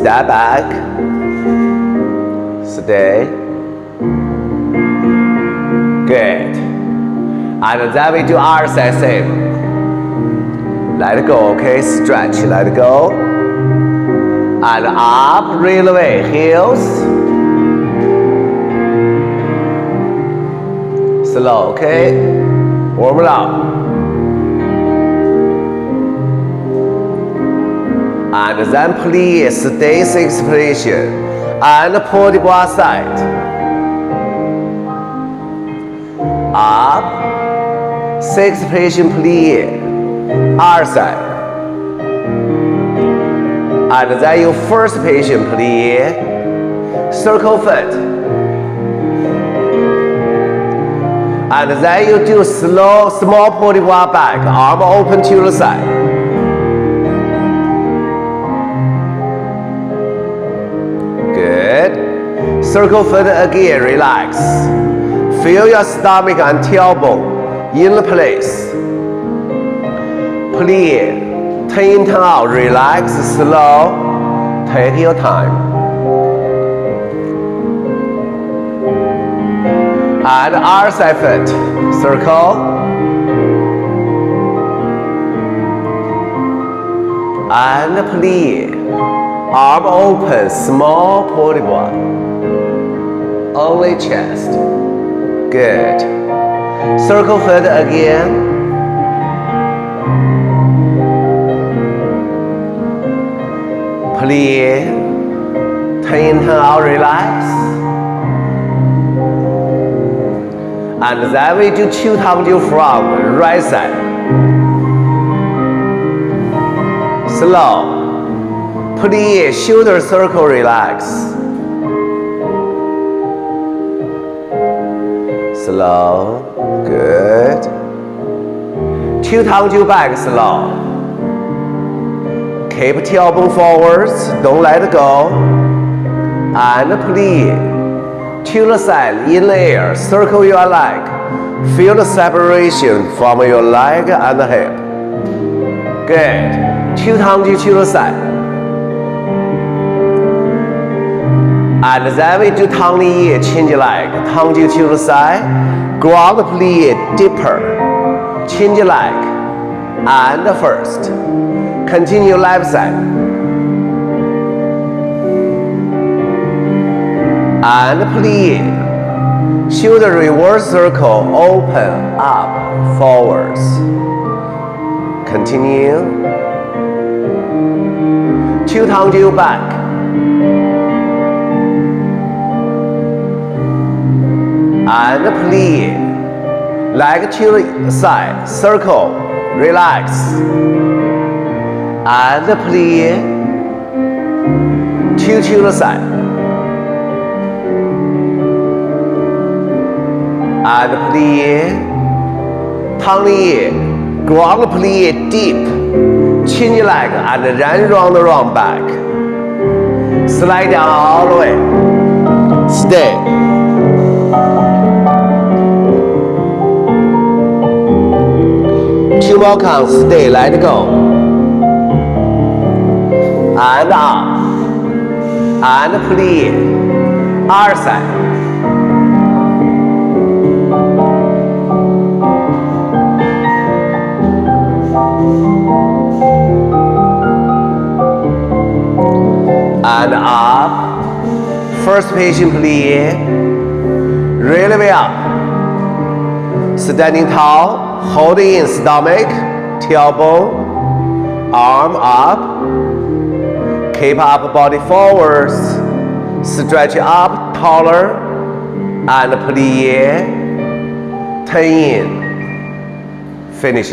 step back, stay. Good. And then we do our side same. Let it go, okay? Stretch, let it go. And up, reel away, heels. Slow, okay? Warm it up. And then please stay 6 position. And pull the ball side. Up. 6 position, please. Other side. And then your first position, please. Circle foot. And then you do slow, small pull the ball back. Arm open to the side. Good. Circle foot again, relax. Feel your stomach and tailbone in the place. Please, turn in, turn out, relax, slow, take your time. And other side foot, circle. And please, arm open, small pull ball. Only chest. Good. Circle foot again. Please, turn in, turn out, relax. And then we do 2W from right side. Slow. Please, shoulder circle, relax. Slow. Good. 2W back, slow. Keep tailbone forwards, don't let it go. And please, to the side, in the air, circle your leg. Feel the separation from your leg and the hip. Good. 2W to the side. And then we do 趟力, change leg. 2W to the side. Ground please, deeper. Change leg. And first. Continue left side. And please, shoulder reverse circle, open, up, forwards. Continue. 2W back. And please, leg to the side, circle, relax. And please, two to the side. And please, 趟力, ground please, deep. Change leg and then round back. Slide down all the way. Stay. Two more counts, stay, let it go. And up. And please. Other side. And up. First patient, please. Really way up. Standing tall. Holding in stomach, tailbone, arm up. Keep up body forwards. Stretch up taller. And please turn in. Finish.